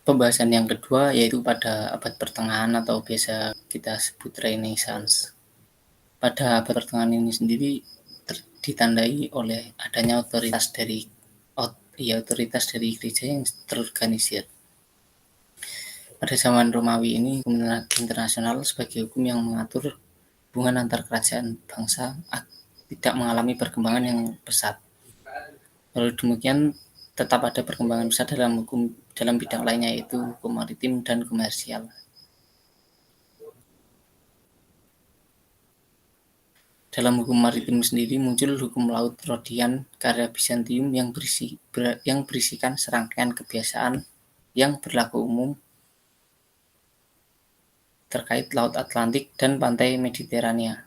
Pembahasan yang kedua yaitu pada abad pertengahan atau biasa kita sebut Renaissance. Pada abad pertengahan ini sendiri ditandai oleh adanya otoritas dari gereja yang terorganisir. Pada zaman Romawi ini, hukum internasional sebagai hukum yang mengatur hubungan antar kerajaan bangsa tidak mengalami perkembangan yang pesat. Walau demikian, tetap ada perkembangan besar dalam bidang lainnya, yaitu hukum maritim dan komersial. Dalam hukum maritim sendiri muncul hukum laut Rhodian karya Bizantium yang berisikan serangkaian kebiasaan yang berlaku umum terkait Laut Atlantik dan pantai Mediterania.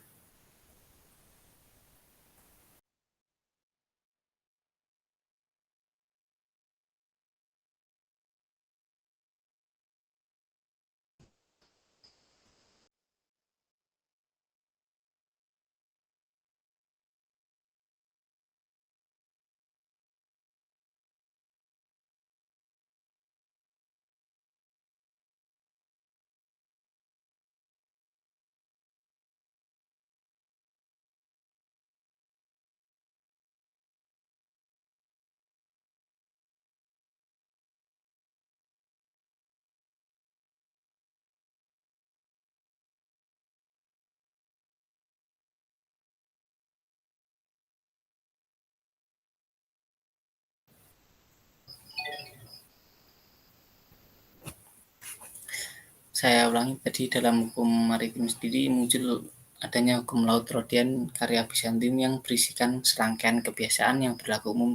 Saya ulangi, tadi dalam hukum maritim sendiri muncul adanya hukum laut Rhodian karya Bizantium yang berisikan serangkaian kebiasaan yang berlaku umum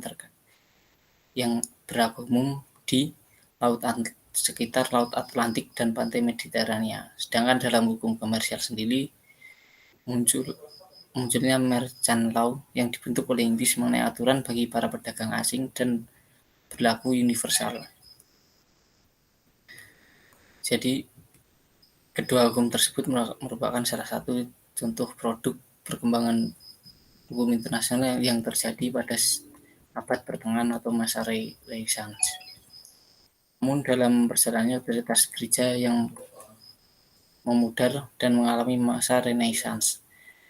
di sekitar Laut Atlantik dan pantai Mediterania. Sedangkan dalam hukum komersial sendiri munculnya merchant law yang dibentuk oleh Inggris mengenai aturan bagi para pedagang asing dan berlaku universal. Jadi kedua hukum tersebut merupakan salah satu contoh produk perkembangan hukum internasional yang terjadi pada abad pertengahan atau masa Renaissance. Namun dalam perjalanannya otoritas gereja yang memudar dan mengalami masa Renaissance.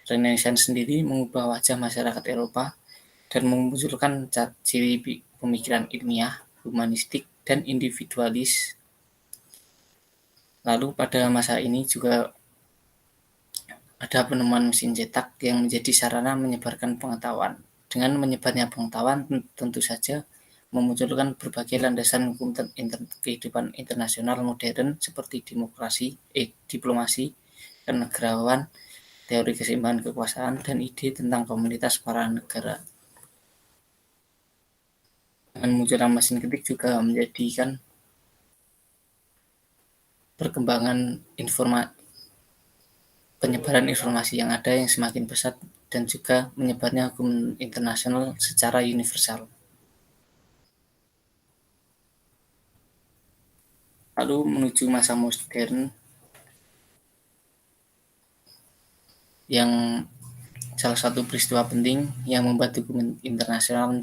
Renaissance sendiri mengubah wajah masyarakat Eropa dan memunculkan ciri pemikiran ilmiah, humanistik, dan individualis. Lalu pada masa ini juga ada penemuan mesin cetak yang menjadi sarana menyebarkan pengetahuan. Dengan menyebarnya pengetahuan tentu saja memunculkan berbagai landasan hukum kehidupan internasional modern seperti diplomasi, kenegarawan, teori keseimbangan kekuasaan, dan ide tentang komunitas para negara. Dengan munculnya mesin ketik juga menjadikan perkembangan penyebaran informasi yang ada yang semakin pesat dan juga menyebarnya hukum internasional secara universal. Lalu menuju masa modern yang salah satu peristiwa penting yang membuat hukum internasional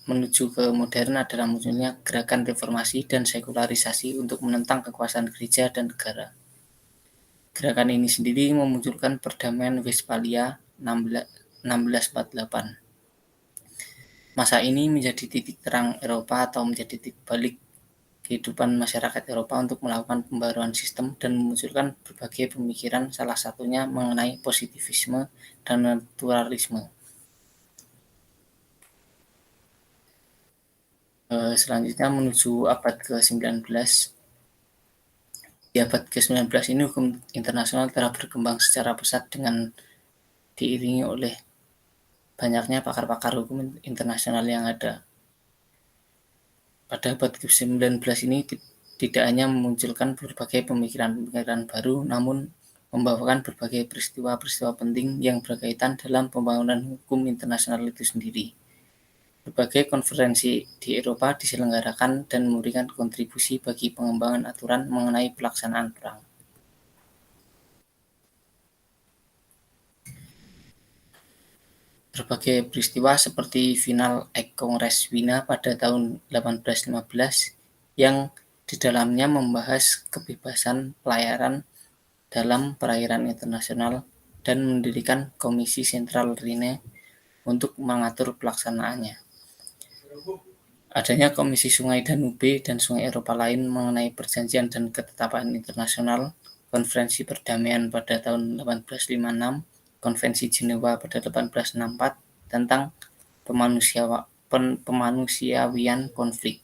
menuju ke modern adalah munculnya gerakan reformasi dan sekularisasi untuk menentang kekuasaan gereja dan negara. Gerakan ini sendiri memunculkan perdamaian Westphalia 1648. Masa ini menjadi titik terang Eropa atau menjadi titik balik kehidupan masyarakat Eropa untuk melakukan pembaruan sistem dan memunculkan berbagai pemikiran, salah satunya mengenai positivisme dan naturalisme. Selanjutnya menuju abad ke-19. Di abad ke-19 ini hukum internasional telah berkembang secara pesat dengan diiringi oleh banyaknya pakar-pakar hukum internasional yang ada. Pada abad ke-19 ini tidak hanya memunculkan berbagai pemikiran-pemikiran baru, namun membawakan berbagai peristiwa-peristiwa penting yang berkaitan dalam pembangunan hukum internasional itu sendiri. Berbagai konferensi di Eropa diselenggarakan dan memberikan kontribusi bagi pengembangan aturan mengenai pelaksanaan perang. Berbagai peristiwa seperti final Kongres Wina pada tahun 1815 yang Di dalamnya membahas kebebasan pelayaran dalam perairan internasional dan mendirikan Komisi Sentral Rhine untuk mengatur pelaksanaannya. Adanya Komisi Sungai Danube dan Sungai Eropa lain mengenai perjanjian dan ketetapan internasional, Konferensi Perdamaian pada tahun 1856, Konvensi Jenewa pada 1864 tentang pemanusiawian konflik.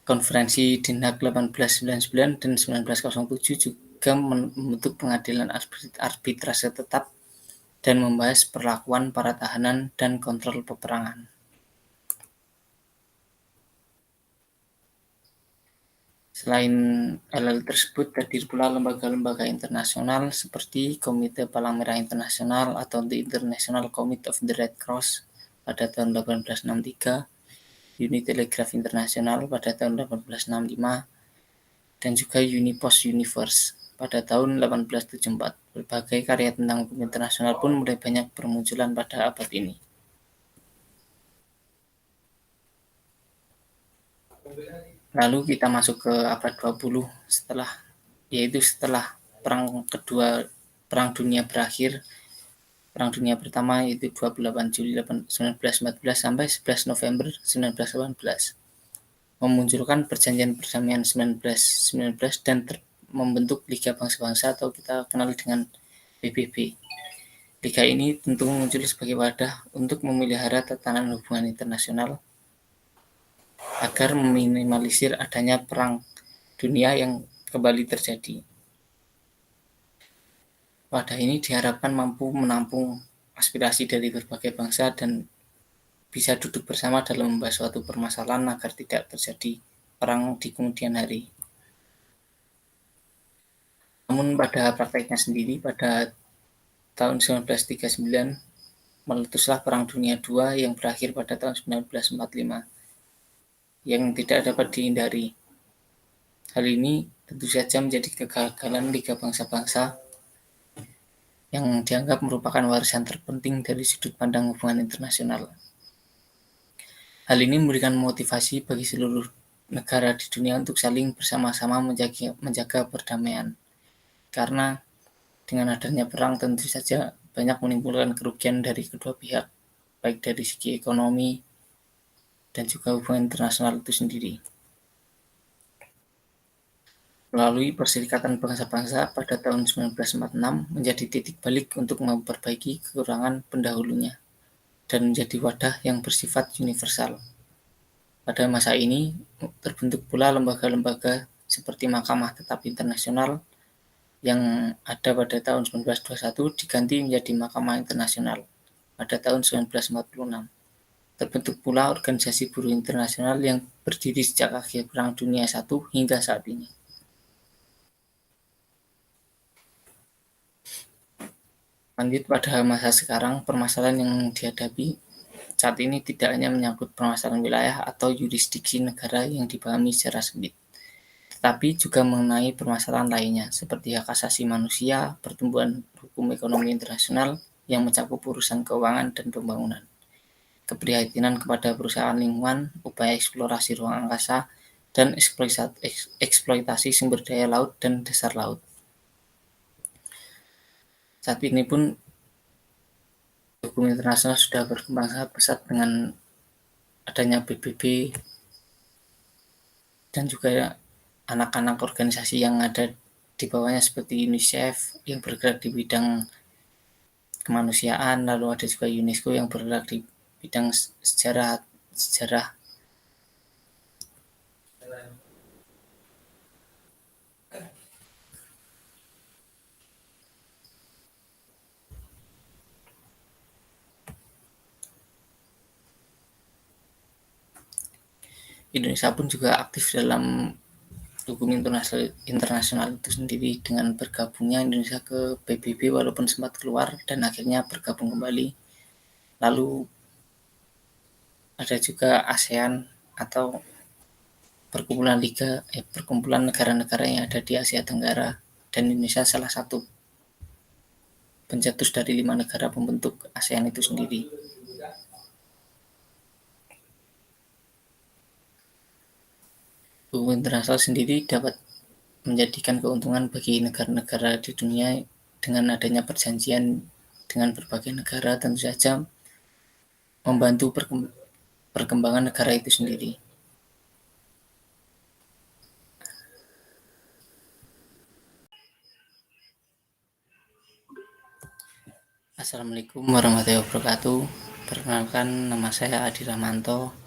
Konferensi Den Haag 1899 dan 1907 juga membentuk pengadilan arbitrase tetap dan membahas perlakuan para tahanan dan kontrol peperangan. Selain hal tersebut, hadir pula lembaga-lembaga internasional seperti Komite Palang Merah Internasional atau The International Committee of the Red Cross pada tahun 1863, Uni Telegraf Internasional pada tahun 1865, dan juga Unipost Universe pada tahun 1874. Berbagai karya tentang hukum internasional pun mulai banyak bermunculan pada abad ini. Lalu kita masuk ke abad 20 setelah Perang Dunia berakhir. Perang Dunia Pertama yaitu 28 Juli 1914 sampai 11 November 1918. Memunculkan Perjanjian Perdamaian 1919 dan membentuk Liga Bangsa-Bangsa atau kita kenal dengan PBB. Liga ini tentu muncul sebagai wadah untuk memelihara tatanan hubungan internasional agar meminimalisir adanya perang dunia yang kembali terjadi. Wadah ini diharapkan mampu menampung aspirasi dari berbagai bangsa dan bisa duduk bersama dalam membahas suatu permasalahan agar tidak terjadi perang di kemudian hari. Namun pada prakteknya sendiri, pada tahun 1939 meletuslah Perang Dunia II yang berakhir pada tahun 1945 yang tidak dapat dihindari. Hal ini tentu saja menjadi kegagalan Liga Bangsa-Bangsa yang dianggap merupakan warisan terpenting dari sudut pandang hubungan internasional. Hal ini memberikan motivasi bagi seluruh negara di dunia untuk saling bersama-sama menjaga perdamaian. Karena dengan adanya perang tentu saja banyak menimbulkan kerugian dari kedua pihak, baik dari segi ekonomi dan juga hubungan internasional itu sendiri. Melalui Perserikatan Bangsa-Bangsa pada tahun 1946 menjadi titik balik untuk memperbaiki kekurangan pendahulunya dan menjadi wadah yang bersifat universal. Pada masa ini terbentuk pula lembaga-lembaga seperti Mahkamah Tetap Internasional yang ada pada tahun 1921 diganti menjadi Mahkamah Internasional pada tahun 1946. Terbentuk pula Organisasi Buruh Internasional yang berdiri sejak akhir Perang Dunia I hingga saat ini. Lanjut pada masa sekarang, permasalahan yang dihadapi saat ini tidak hanya menyangkut permasalahan wilayah atau yurisdiksi negara yang dipahami secara sempit, tetapi juga mengenai permasalahan lainnya seperti hak asasi manusia, pertumbuhan hukum ekonomi internasional yang mencakup urusan keuangan dan pembangunan, keprihatinan kepada perusahaan lingkungan, upaya eksplorasi ruang angkasa, dan eksploitasi sumber daya laut dan dasar laut. Saat ini pun hukum internasional sudah berkembang sangat pesat dengan adanya PBB dan juga anak-anak organisasi yang ada di bawahnya seperti UNICEF yang bergerak di bidang kemanusiaan, lalu ada juga UNESCO yang bergerak di bidang sejarah. Indonesia pun juga aktif dalam hukum internasional itu sendiri dengan bergabungnya Indonesia ke PBB walaupun sempat keluar dan akhirnya bergabung kembali. Lalu ada juga ASEAN atau perkumpulan negara-negara yang ada di Asia Tenggara, dan Indonesia salah satu pencetus dari 5 negara pembentuk ASEAN itu sendiri. Hukum internasional sendiri dapat menjadikan keuntungan bagi negara-negara di dunia dengan adanya perjanjian dengan berbagai negara, tentu saja membantu perkembangan negara itu sendiri. Assalamualaikum warahmatullahi wabarakatuh. Perkenalkan, nama saya Adi Rahmanto,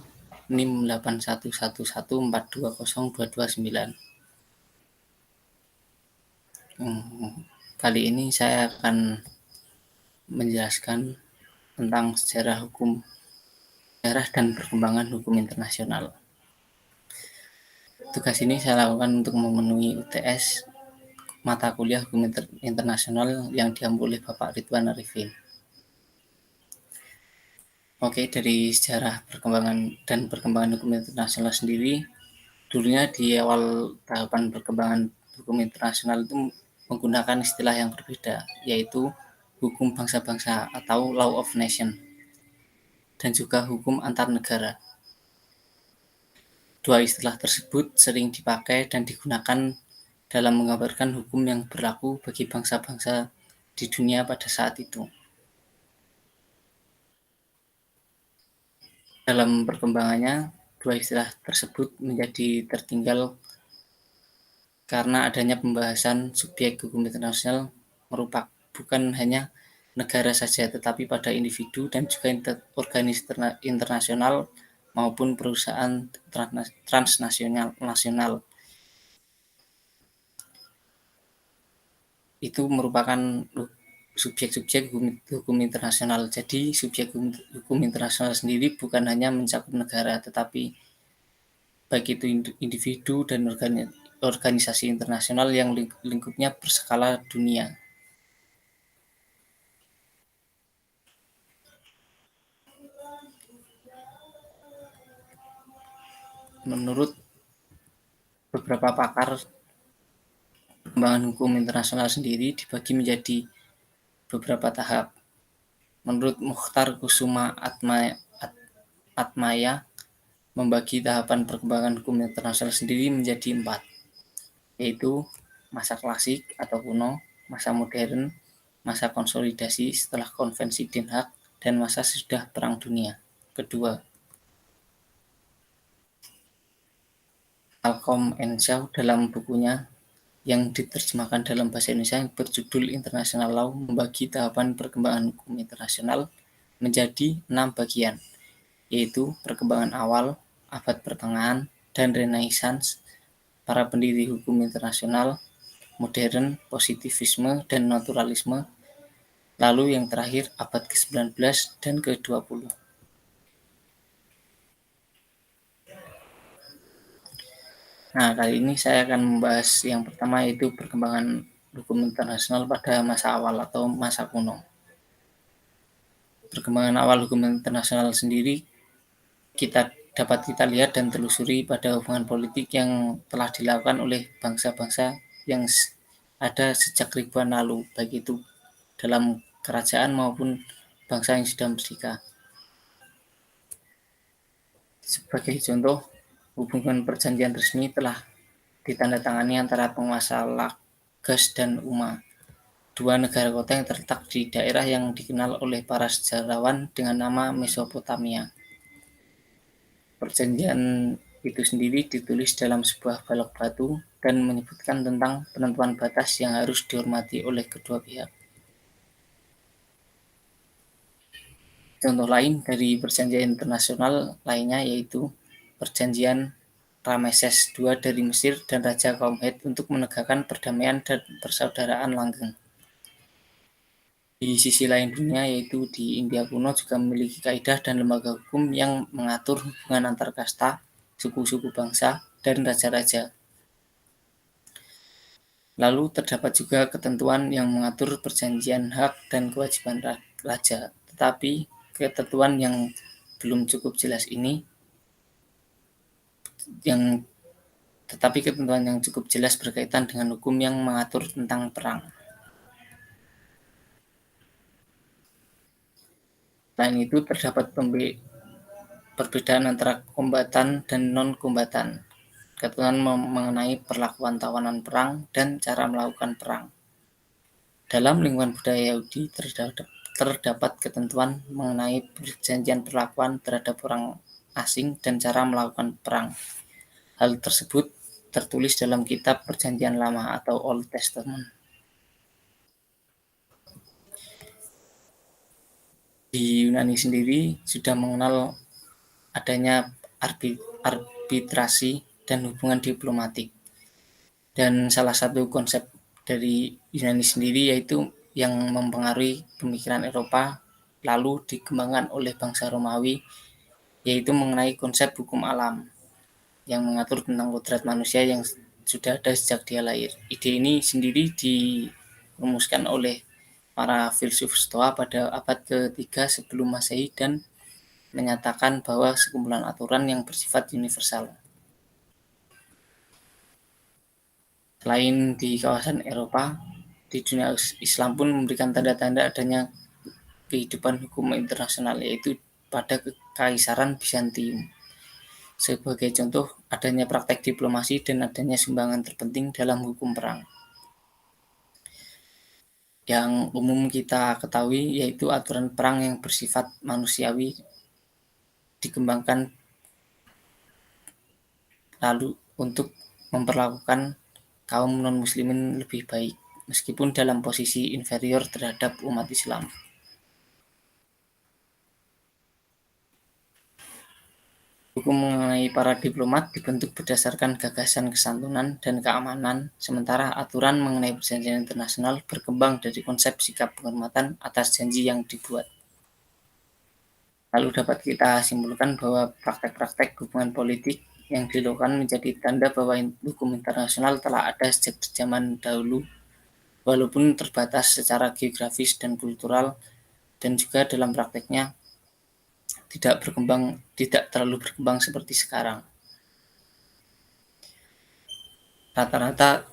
NIM 8111420229. Kali ini saya akan menjelaskan tentang sejarah dan perkembangan hukum internasional. Tugas ini saya lakukan untuk memenuhi UTS mata kuliah hukum internasional yang diambil oleh Bapak Ridwan Arifin. Oke, dari sejarah perkembangan hukum internasional sendiri, dulunya di awal tahapan perkembangan hukum internasional itu menggunakan istilah yang berbeda, yaitu hukum bangsa-bangsa atau law of nation, dan juga hukum antar negara. Dua istilah tersebut sering dipakai dan digunakan dalam menggambarkan hukum yang berlaku bagi bangsa-bangsa di dunia pada saat itu. Dalam perkembangannya, dua istilah tersebut menjadi tertinggal karena adanya pembahasan subjek hukum internasional merupakan bukan hanya negara saja, tetapi pada individu dan juga organisasi internasional maupun perusahaan transnasional. Itu merupakan subjek-subjek hukum internasional. Jadi subjek hukum internasional sendiri bukan hanya mencakup negara, tetapi baik itu individu dan organisasi internasional yang lingkupnya berskala dunia. Menurut beberapa pakar, perkembangan hukum internasional sendiri dibagi menjadi beberapa tahap. Menurut Mukhtar Kusuma Atmaya, membagi tahapan perkembangan hukum internasional sendiri menjadi 4, yaitu masa klasik atau kuno, masa modern, masa konsolidasi setelah konvensi Den Haag, dan masa sesudah Perang Dunia Kedua. Malcolm and Shaw dalam bukunya yang diterjemahkan dalam bahasa Indonesia yang berjudul International Law membagi tahapan perkembangan hukum internasional menjadi 6 bagian, yaitu perkembangan awal, abad pertengahan, dan Renaissance, para pendiri hukum internasional, modern, positivisme, dan naturalisme, lalu yang terakhir abad ke-19 dan ke-20. Nah, kali ini saya akan membahas yang pertama, yaitu perkembangan hukum internasional pada masa awal atau masa kuno. Perkembangan awal hukum internasional sendiri dapat kita lihat dan telusuri pada hubungan politik yang telah dilakukan oleh bangsa-bangsa yang ada sejak ribuan lalu, baik itu dalam kerajaan maupun bangsa yang sudah merdeka. Sebagai contoh, hubungan perjanjian resmi telah ditandatangani antara penguasa Lagash dan Umma, dua negara kota yang terletak di daerah yang dikenal oleh para sejarawan dengan nama Mesopotamia. Perjanjian itu sendiri ditulis dalam sebuah balok batu dan menyebutkan tentang penentuan batas yang harus dihormati oleh kedua pihak. Contoh lain dari perjanjian internasional lainnya yaitu Perjanjian Rameses II dari Mesir dan Raja kaum Het untuk menegakkan perdamaian dan persaudaraan langgeng. Di sisi lain dunia, yaitu di India kuno, juga memiliki kaidah dan lembaga hukum yang mengatur hubungan antar kasta, suku-suku bangsa, dan raja-raja. Lalu terdapat juga ketentuan yang mengatur perjanjian hak dan kewajiban raja. Tetapi ketentuan yang belum cukup jelas ini tetapi ketentuan yang cukup jelas berkaitan dengan hukum yang mengatur tentang perang. Selain itu terdapat perbedaan antara kombatan dan non-kombatan. ketentuan mengenai perlakuan tawanan perang dan cara melakukan perang. Dalam lingkungan budaya Yahudi terdapat ketentuan mengenai perjanjian perlakuan terhadap orang asing dan cara melakukan perang. Hal tersebut tertulis dalam kitab Perjanjian Lama atau Old Testament. Di Yunani sendiri sudah mengenal adanya arbitrasi dan hubungan diplomatik. Dan salah satu konsep dari Yunani sendiri yaitu yang mempengaruhi pemikiran Eropa lalu dikembangkan oleh bangsa Romawi, yaitu mengenai konsep hukum alam yang mengatur tentang kodrat manusia yang sudah ada sejak dia lahir. Ide ini sendiri dirumuskan oleh para filsuf Stoa pada abad ke-3 sebelum Masehi dan menyatakan bahwa sekumpulan aturan yang bersifat universal. Selain di kawasan Eropa, di dunia Islam pun memberikan tanda-tanda adanya kehidupan hukum internasional, yaitu pada Kekaisaran Bizantium. Sebagai contoh, adanya praktek diplomasi dan adanya sumbangan terpenting dalam hukum perang. Yang umum kita ketahui yaitu aturan perang yang bersifat manusiawi dikembangkan lalu untuk memperlakukan kaum non-muslimin lebih baik, meskipun dalam posisi inferior terhadap umat Islam. Hukum mengenai para diplomat dibentuk berdasarkan gagasan kesantunan dan keamanan, sementara aturan mengenai perjanjian internasional berkembang dari konsep sikap penghormatan atas janji yang dibuat. Lalu dapat kita simpulkan bahwa praktek-praktek hubungan politik yang dilakukan menjadi tanda bahwa hukum internasional telah ada sejak zaman dahulu, walaupun terbatas secara geografis dan kultural, dan juga dalam prakteknya tidak terlalu berkembang seperti sekarang. Rata-rata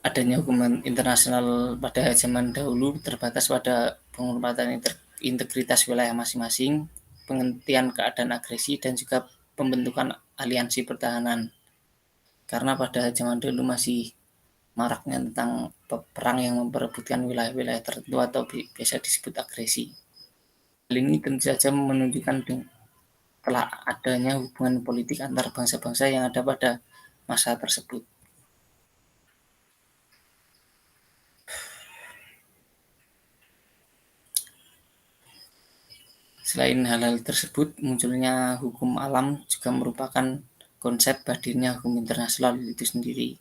adanya hukuman internasional pada zaman dahulu terbatas pada penghormatan integritas wilayah masing-masing, penghentian keadaan agresi, dan juga pembentukan aliansi pertahanan. Karena pada zaman dulu masih maraknya tentang perang yang memperebutkan wilayah-wilayah tertentu atau biasa disebut agresi. Hal ini tentu saja menunjukkan telah adanya hubungan politik antar bangsa-bangsa yang ada pada masa tersebut. Selain hal-hal tersebut, munculnya hukum alam juga merupakan konsep hadirnya hukum internasional itu sendiri.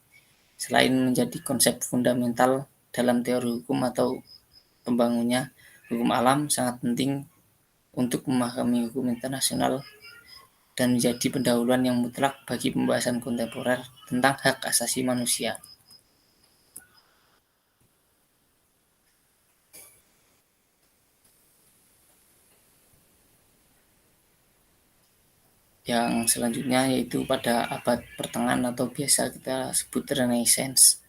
Selain menjadi konsep fundamental dalam teori hukum atau pembangunnya, hukum alam sangat penting untuk memahami hukum internasional dan menjadi pendahuluan yang mutlak bagi pembahasan kontemporer tentang hak asasi manusia. Yang selanjutnya yaitu pada abad pertengahan atau biasa kita sebut Renaissance.